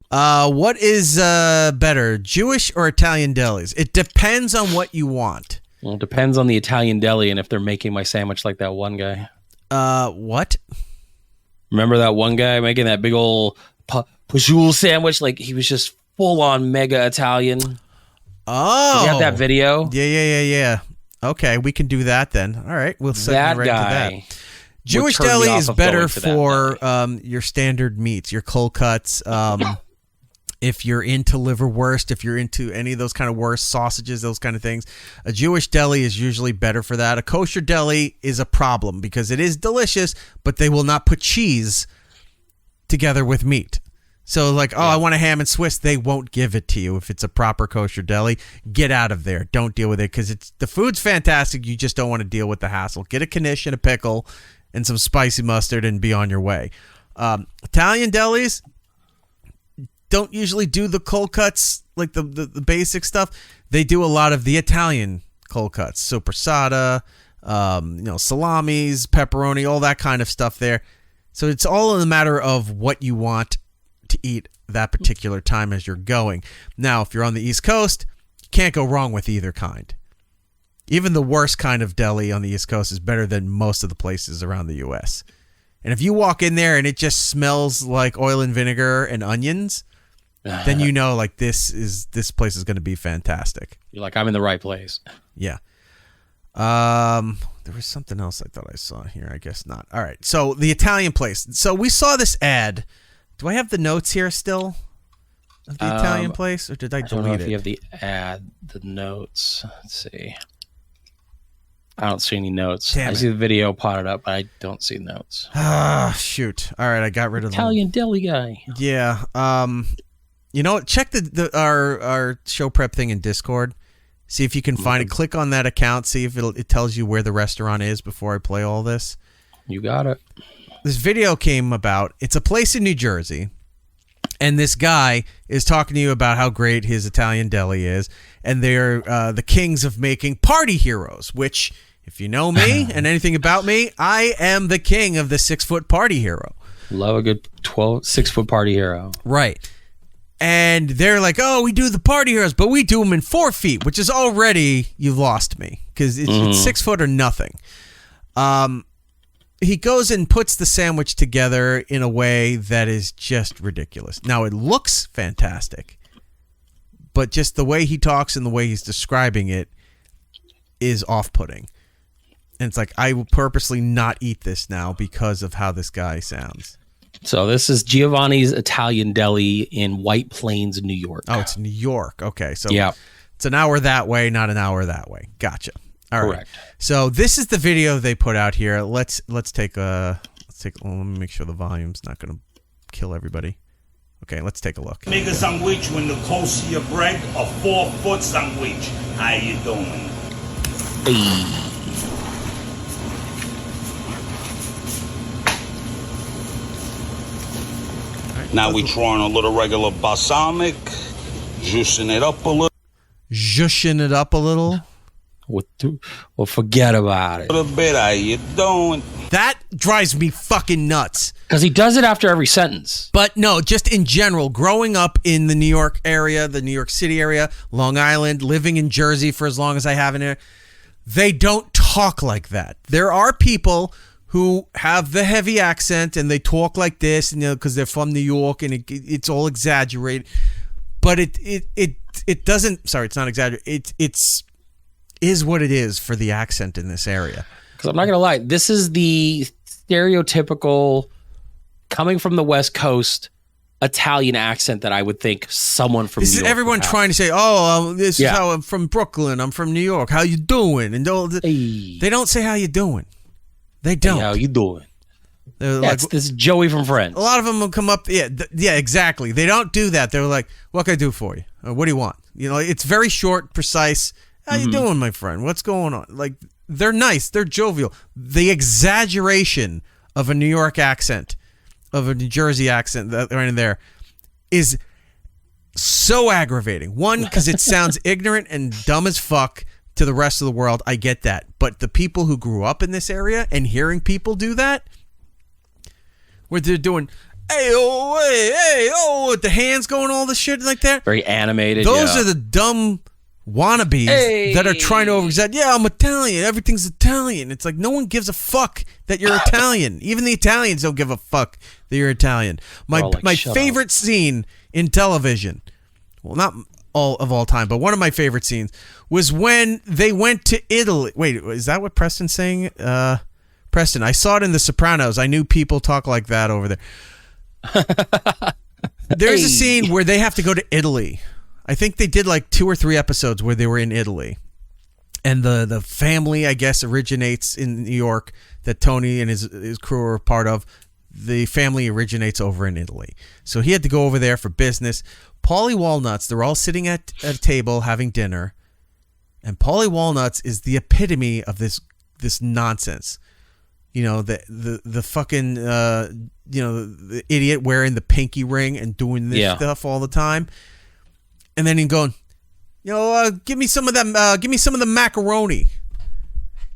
What is better, Jewish or Italian delis? It depends on what you want. Well, it depends on the Italian deli and if they're making my sandwich like that one guy. What? Remember that one guy making that big old prosciutto sandwich? Like he was just full on mega Italian. Oh, you have that video? Yeah. Okay, we can do that then. All right, we'll set that right guy. to that. Jewish deli is better for your standard meats, your cold cuts. If you're into liverwurst, if you're into any of those kind of wurst, sausages, those kind of things, a Jewish deli is usually better for that. A kosher deli is a problem because it is delicious, but they will not put cheese together with meat. So like, I want a ham and Swiss. They won't give it to you if it's a proper kosher deli. Get out of there. Don't deal with it because the food's fantastic. You just don't want to deal with the hassle. Get a knish and a pickle and some spicy mustard and be on your way. Italian delis don't usually do the cold cuts, like the basic stuff. They do a lot of the Italian cold cuts. Sopressata, salamis, pepperoni, all that kind of stuff there. So it's all in the matter of what you want to eat that particular time as you're going. Now, if you're on the East Coast, you can't go wrong with either kind. Even the worst kind of deli on the East Coast is better than most of the places around the U.S. And if you walk in there and it just smells like oil and vinegar and onions, then you know like this place is going to be fantastic. You're like, I'm in the right place. Yeah. There was something else I thought I saw here. I guess not. All right. So the Italian place. So we saw this ad. Do I have the notes here still of the Italian place, or did I delete it? I don't know if you have the ad, the notes. Let's see. I don't see any notes. I see the video potted up, but I don't see notes. Shoot. All right, I got rid of Italian deli guy. Yeah. You know what? Check our show prep thing in Discord. See if you can find it. Click on that account. See if it tells you where the restaurant is before I play all this. You got it. This video came about. It's a place in New Jersey, and this guy is talking to you about how great his Italian deli is, and they're the kings of making party heroes, which, if you know me and anything about me, I am the king of the 6-foot party hero. Love a good 6-foot party hero. Right. And they're like, oh, we do the party heroes, but we do them in 4 feet, which is already, you've lost me, because it's 6 foot or nothing. He goes and puts the sandwich together in a way that is just ridiculous. Now, it looks fantastic, but just the way he talks and the way he's describing it is off-putting. And it's like, I will purposely not eat this now because of how this guy sounds. So this is Giovanni's Italian Deli in White Plains, New York. Oh, it's New York. Okay, so yeah. It's an hour that way, not an hour that way. Gotcha. All right. Correct. So this is the video they put out here. Let's take a let me make sure the volume's not going to kill everybody. Okay, let's take a look. Make a sandwich when the cost of your bread, a 4-foot sandwich. How you doing? Hey. Now we throwing a little regular balsamic, juicing it up a little. Juicing it up a little? Well, forget about it. A little bit, how you doing? That drives me fucking nuts. Because he does it after every sentence. But no, just in general, growing up in the New York area, the New York City area, Long Island, living in Jersey for as long as I have in there, they don't talk like that. There are people who have the heavy accent and they talk like this, and because they're from New York and it's all exaggerated. But it doesn't. Sorry, it's not exaggerated. It's is what it is for the accent in this area. Because I'm not gonna lie, this is the stereotypical coming from the West Coast Italian accent that I would think someone from New York. This is everyone trying to say, this is how I'm from Brooklyn. I'm from New York. How you doing? And they don't say how you doing. They don't. Hey, how you doing? That's this Joey from Friends. A lot of them will come up. Yeah, exactly. They don't do that. They're like, what can I do for you? What do you want? It's very short, precise. How you doing, my friend? What's going on? Like, they're nice. They're jovial. The exaggeration of a New York accent, of a New Jersey accent right in there is so aggravating. One, because it sounds ignorant and dumb as fuck to the rest of the world. I get that. But the people who grew up in this area and hearing people do that, where they're doing, hey, oh, hey, oh, with the hands going all the shit like that. Very animated. Those are the dumb wannabes that are trying to overexaggerate. Yeah, I'm Italian. Everything's Italian. It's like no one gives a fuck that you're Italian. Even the Italians don't give a fuck that you're Italian. My favorite scene in television, well, not all time, but one of my favorite scenes was when they went to Italy. Wait, is that what Preston's saying? Preston, I saw it in The Sopranos. I knew people talk like that over there. There's a scene where they have to go to Italy. I think they did like 2 or 3 episodes where they were in Italy. And the family, I guess, originates in New York that Tony and his crew are part of. The family originates over in Italy. So he had to go over there for business. Paulie Walnuts, they're all sitting at a table having dinner. And Paulie Walnuts is the epitome of this nonsense. You know, the fucking, the idiot wearing the pinky ring and doing this stuff all the time. And then he's going, give me some of them. Give me some of the macaroni.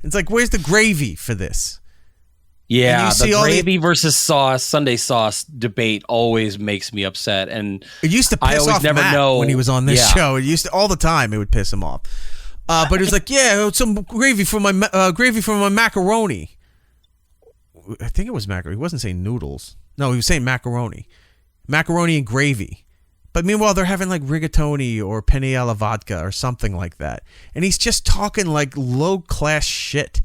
It's like, where's the gravy for this? Yeah, the gravy versus sauce, Sunday sauce debate always makes me upset. And it used to piss off Matt when he was on this show. It used to all the time. It would piss him off. But it was like, some gravy for my macaroni. I think it was macaroni. He wasn't saying noodles. No, he was saying macaroni and gravy. But meanwhile, they're having like rigatoni or penne alla vodka or something like that. And he's just talking like low-class shit.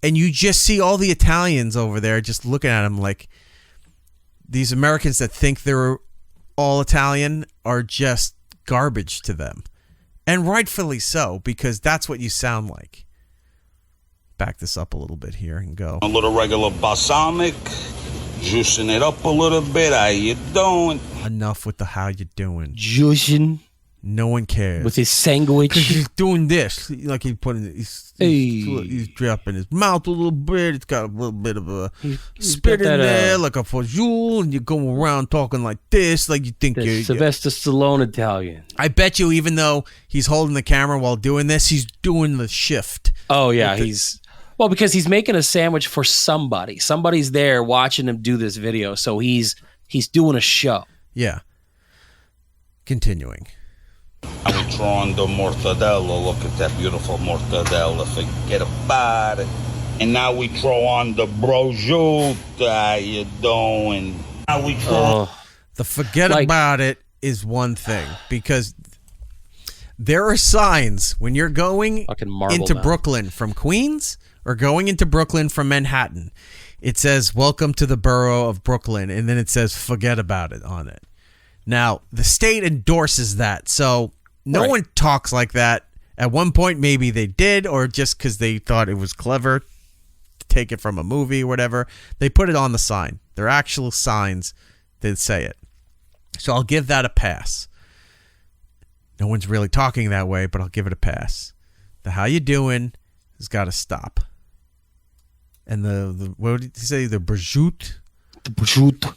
And you just see all the Italians over there just looking at him like these Americans that think they're all Italian are just garbage to them. And rightfully so, because that's what you sound like. Back this up a little bit here and go. A little regular balsamic. Juicing it up a little bit. How you doing? Enough with the how you doing. Juicing. No one cares. With his sandwich. Because he's doing this. Like he's putting he's dropping his mouth a little bit. It's got a little bit of a spit in there, like a fajoule, and you go around talking like this, like you think you're Sylvester Stallone Italian. I bet you, even though he's holding the camera while doing this, he's doing the shift. Oh yeah, well, because he's making a sandwich for somebody. Somebody's there watching him do this video, so he's doing a show. Yeah. Continuing. Now we throw on the mortadella. Look at that beautiful mortadella. Forget about it. And now we throw on the prosciutto. How you doing? Now we throw the forget about it is one thing, because there are signs when you're going into Brooklyn from Queens or going into Brooklyn from Manhattan. It says, welcome to the borough of Brooklyn, and then it says, forget about it on it. Now, the state endorses that, so no one talks like that. At one point, maybe they did, or just because they thought it was clever to take it from a movie or whatever, they put it on the sign. They're actual signs that say it. So I'll give that a pass. No one's really talking that way, but I'll give it a pass. The how you doing has got to stop. And the what did he say? The prosciutto? The prosciutto.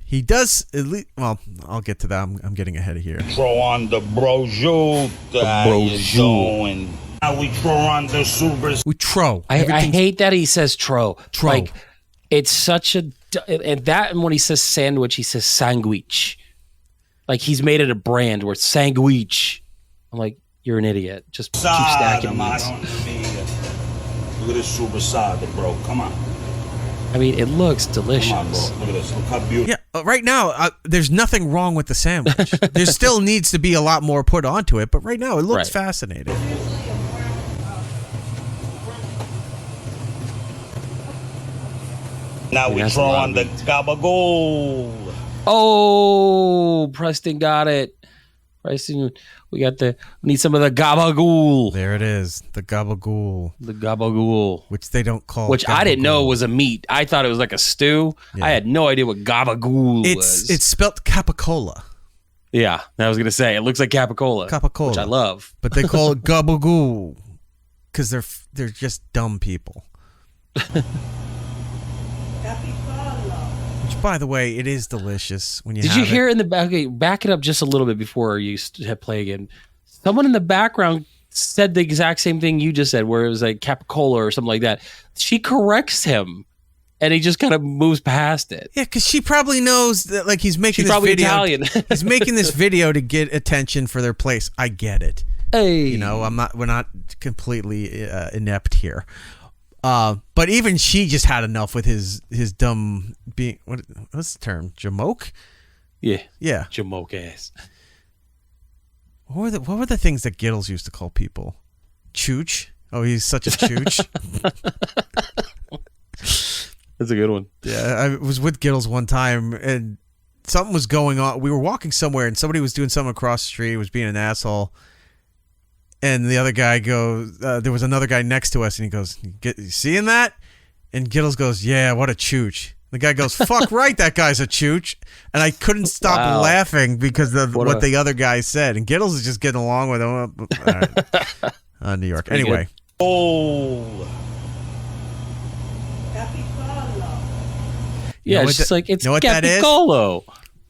He does at least. Well, I'll get to that. I'm getting ahead of here. Throw on the prosciutto. How you doing? Now we throw on the super. We tro. I hate that he says tro. Like, it's such a. And when he says sandwich, he says sandwich. Like he's made it a brand where it's sandwich. I'm like, you're an idiot. Just keep stacking meats. Look at this super sada, bro. Come on. I mean, it looks delicious. Come on, bro. Look at this. Look how beautiful. Yeah, right now, there's nothing wrong with the sandwich. There still needs to be a lot more put onto it, but right now, it looks fascinating. Now we throw on the gabagool. Oh, Preston got it. Preston, we need some of the gabagool. There it is, the gabagool. The gabagool. Which they don't call Which gabagool. I didn't know was a meat. I thought it was like a stew. Yeah. I had no idea what gabagool was. It's spelt capicola. Yeah, I was going to say, it looks like capicola. Capicola. Which I love. But they call it gabagool because they're just dumb people. Which, by the way, it is delicious when you Did you hear in the back? Okay, back it up just a little bit before you play again. Someone in the background said the exact same thing you just said, where it was like capicola or something like that. She corrects him. And he just kind of moves past it. Yeah, because she probably knows that, like, he's making She's this video. Italian. He's making this video to get attention for their place. I get it. Hey, You know, we're not completely inept here. But even she just had enough with his dumb being. What's the term? Jamoke? Yeah. Yeah. Jamoke ass. What were the things that Giddles used to call people? Chooch? Oh, he's such a chooch. That's a good one. Yeah, I was with Giddles one time, and something was going on. We were walking somewhere, and somebody was doing something across the street, was being an asshole. And the other guy goes, there was another guy next to us, and he goes, you seeing that? And Giddles goes, yeah, what a chooch. The guy goes, fuck right, that guy's a chooch. And I couldn't stop laughing because of what the other guy said. And Giddles is just getting along with him. Right. New York. Anyway. Good. Oh. Yeah, it's just like, it's Capicolo.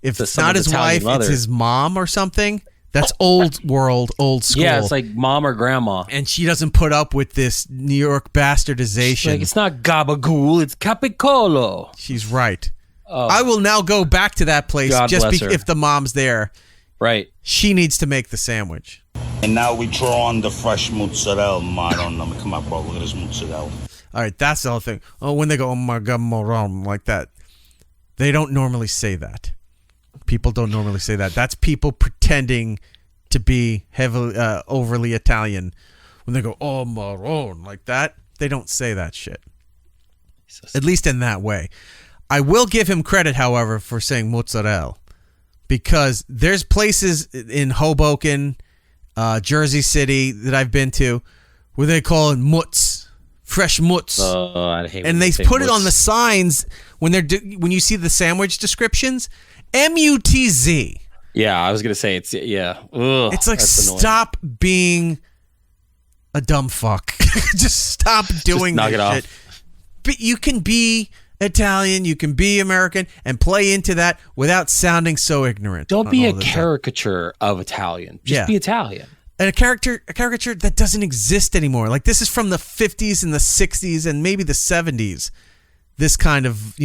If it's not his wife, it's his mom or something. That's old world, old school. Yeah, it's like mom or grandma. And she doesn't put up with this New York bastardization. Like, it's not gabagool, it's Capicolo. She's right. Oh. I will now go back to that place if the mom's there. Right. She needs to make the sandwich. And now we throw on the fresh mozzarella. I don't know. Come on, bro. Look at this mozzarella. All right, that's the other thing. Oh, when they go, oh my God, moron, like that, they don't normally say that. People don't normally say that. That's people pretending to be heavily, overly Italian. When they go, oh, marron, like that, they don't say that shit. At least in that way. I will give him credit, however, for saying mozzarella. Because there's places in Hoboken, Jersey City that I've been to where they call it mutz. Fresh mutz. Oh, I hate and they put it on the signs when you see the sandwich descriptions. MUTZ. Yeah, I was gonna say it's Ugh, it's like stop being a dumb fuck. Just stop doing knock that it off. shit. But you can be Italian, you can be American, and play into that without sounding so ignorant. Don't be a caricature of Italian. Just be Italian. And a caricature that doesn't exist anymore. Like, this is from the 50s and the 60s and maybe the 70s. This kind of,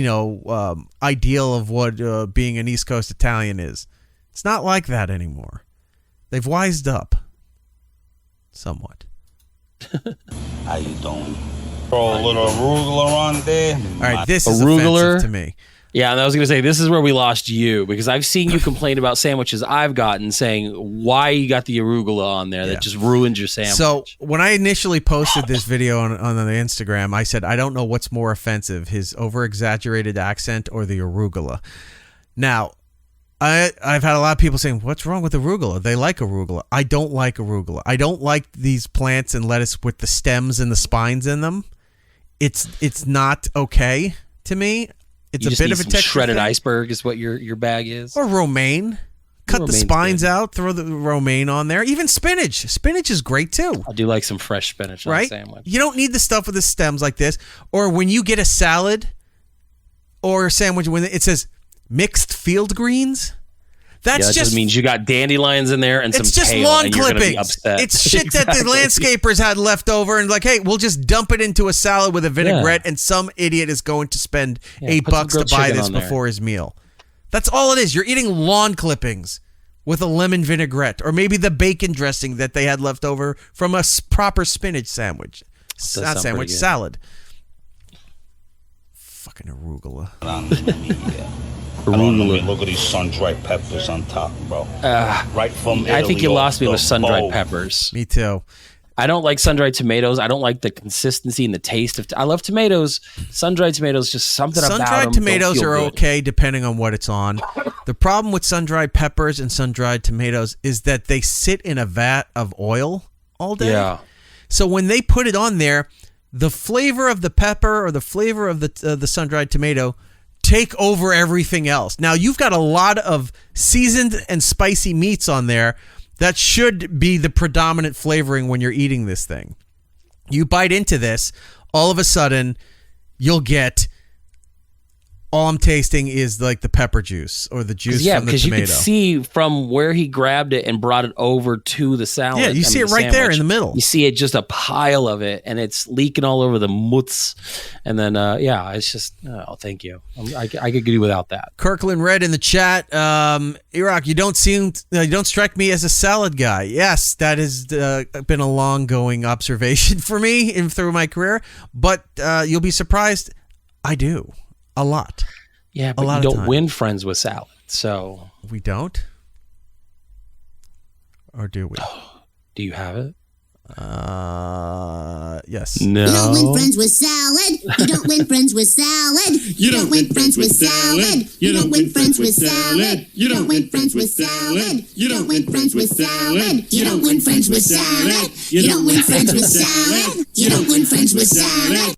ideal of what being an East Coast Italian is. It's not like that anymore. They've wised up. Somewhat. How you doing? Throw a little arugula on there. All right, this is offensive to me. Yeah, and I was going to say, this is where we lost you, because I've seen you complain about sandwiches I've gotten, saying why you got the arugula on there that just ruined your sandwich. So when I initially posted this video on the Instagram, I said, I don't know what's more offensive, his over-exaggerated accent or the arugula. Now, I've had a lot of people saying, what's wrong with arugula? They like arugula. I don't like arugula. I don't like these plants and lettuce with the stems and the spines in them. It's not okay to me. It's a bit of a texture shredded thing. iceberg is what your bag is. Or romaine. Cut the spines out, throw the romaine on there. Even spinach. Spinach is great too. I do like some fresh spinach on a sandwich. You don't need the stuff with the stems like this. Or when you get a salad or a sandwich, when it says mixed field greens, that just means you got dandelions in there and some just kale, lawn and you're clippings. Be upset. It's shit that the landscapers had left over, and like, hey, we'll just dump it into a salad with a vinaigrette, and some idiot is going to spend $8 to buy this before his meal. That's all it is. You're eating lawn clippings with a lemon vinaigrette, or maybe the bacon dressing that they had left over from a proper spinach sandwich. Not sandwich, salad. Fucking arugula. Look at these sun-dried peppers on top, bro. Right from Italy. I think you lost me with sun-dried peppers. Me too. I don't like sun-dried tomatoes. I don't like the consistency and the taste of. I love tomatoes. Sun-dried tomatoes, just something about them. Sun-dried tomatoes are okay depending on what it's on. The problem with sun-dried peppers and sun-dried tomatoes is that they sit in a vat of oil all day. Yeah. So when they put it on there, the flavor of the pepper or the flavor of the sun-dried tomato take over everything else. Now, you've got a lot of seasoned and spicy meats on there that should be the predominant flavoring when you're eating this thing. You bite into this, all of a sudden, you'll get all I'm tasting is like the pepper juice or the juice from the tomato. Yeah, because you could see from where he grabbed it and brought it over to the salad. Yeah, you see it right there in the middle. You see it, just a pile of it, and it's leaking all over the mutz. And then, it's just, thank you. I could do without that. Kirkland Red in the chat. Iraq, you don't strike me as a salad guy. Yes, that has been a long-going observation for me through my career, but you'll be surprised. I do. A lot. Yeah, but you don't win friends with salad, so... We don't? Or do we? Do you have it? Yes. No. You don't win friends with salad. You don't win friends with salad. You don't win friends with salad. You don't win friends with salad. You don't win friends with salad. You don't win friends with salad. You don't win friends with salad. You don't win friends with salad. You don't win friends with salad.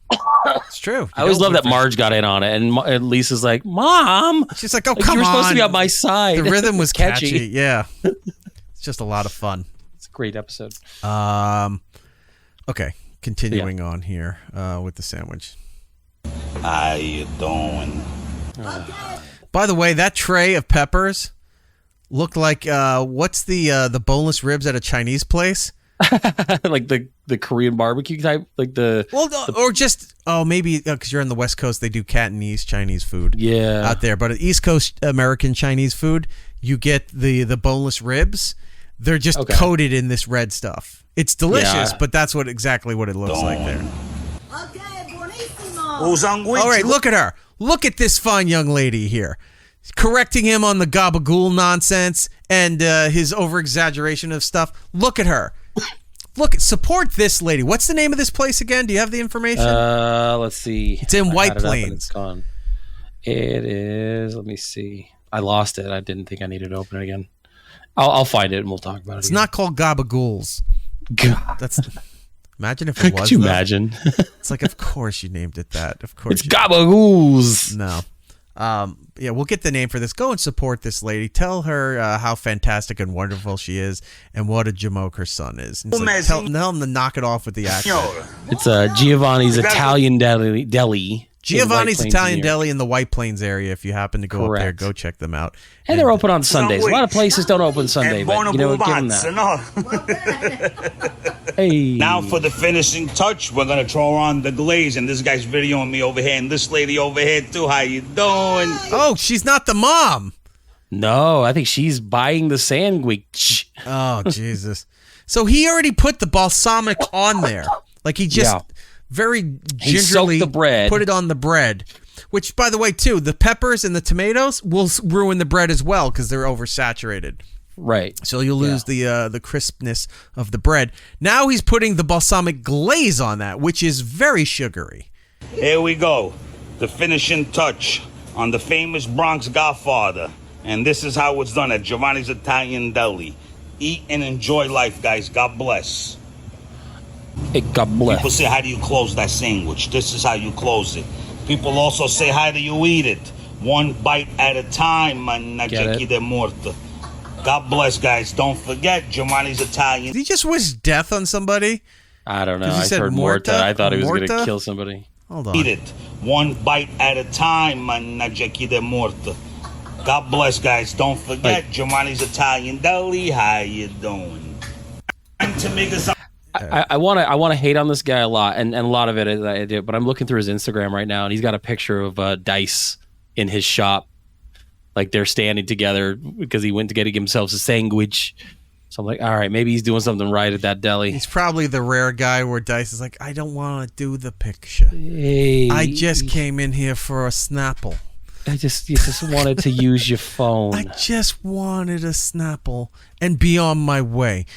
It's true. I always love that Marge got in on it, and Lisa's like, "Mom." She's like, "Oh, come on. You're supposed to be on my side." The rhythm was catchy. Yeah. It's just a lot of fun. It's a great episode. Okay. Continuing on here with the sandwich. How you doing? By the way, that tray of peppers looked like what's the boneless ribs at a Chinese place? Like the Korean barbecue type, like or just maybe because you're on the West Coast, they do Cantonese Chinese food. Yeah, out there, but at East Coast American Chinese food, you get the boneless ribs. They're just coated in this red stuff. It's delicious, but that's exactly what it looks like there. Okay, buonissimo. All right, look at her. Look at this fine young lady here, correcting him on the gabagool nonsense and his over-exaggeration of stuff. Look at her. Support this lady. What's the name of this place again? Do you have the information? Let's see. It's in White Plains. It's gone. It is. Let me see. I lost it. I didn't think I needed to open it again. I'll find it and we'll talk about it. It's not called gabagools. God. Imagine if it was. Could you imagine? It's like, of course you named it that. Of course. It's gabagools. No. We'll get the name for this. Go and support this lady. Tell her how fantastic and wonderful she is and what a jamoke her son is. Tell him to knock it off with the accent. It's Giovanni's Italian Deli. Giovanni's Italian Deli in the White Plains area. If you happen to go up there, go check them out. And they're open on Sundays. A lot of places don't open Sunday, but give them that. Hey. Now for the finishing touch, we're gonna throw on the glaze, and this guy's videoing me over here, and this lady over here too. How you doing? Oh, she's not the mom. No, I think she's buying the sandwich. Oh, Jesus. So he already put the balsamic on there. Like he just... Yeah. Very gingerly put it on the bread, which, by the way, too, the peppers and the tomatoes will ruin the bread as well because they're oversaturated. Right. So you'll lose the crispness of the bread. Now he's putting the balsamic glaze on that, which is very sugary. Here we go. The finishing touch on the famous Bronx Godfather. And this is how it's done at Giovanni's Italian Deli. Eat and enjoy life, guys. God bless. God bless. People say, how do you close that sandwich? This is how you close it. People also say, how do you eat it? One bite at a time, manageki de morta. God bless, guys. Don't forget, Giovanni's Italian. Did he just wish death on somebody? I don't know. I heard Morta. I thought he was going to kill somebody. Hold on. Eat it. One bite at a time, manageki de morta. God bless, guys. Don't forget, Giovanni's Italian Deli. How you doing? To make us... I want to hate on this guy a lot, and a lot of it is I do. But I'm looking through his Instagram right now, and he's got a picture of Dice in his shop, like they're standing together because he went to get himself a sandwich. So I'm like, all right, maybe he's doing something right at that deli. He's probably the rare guy where Dice is like, I don't want to do the picture. Hey, I just came in here for a Snapple. You just wanted to use your phone. I just wanted a Snapple and be on my way.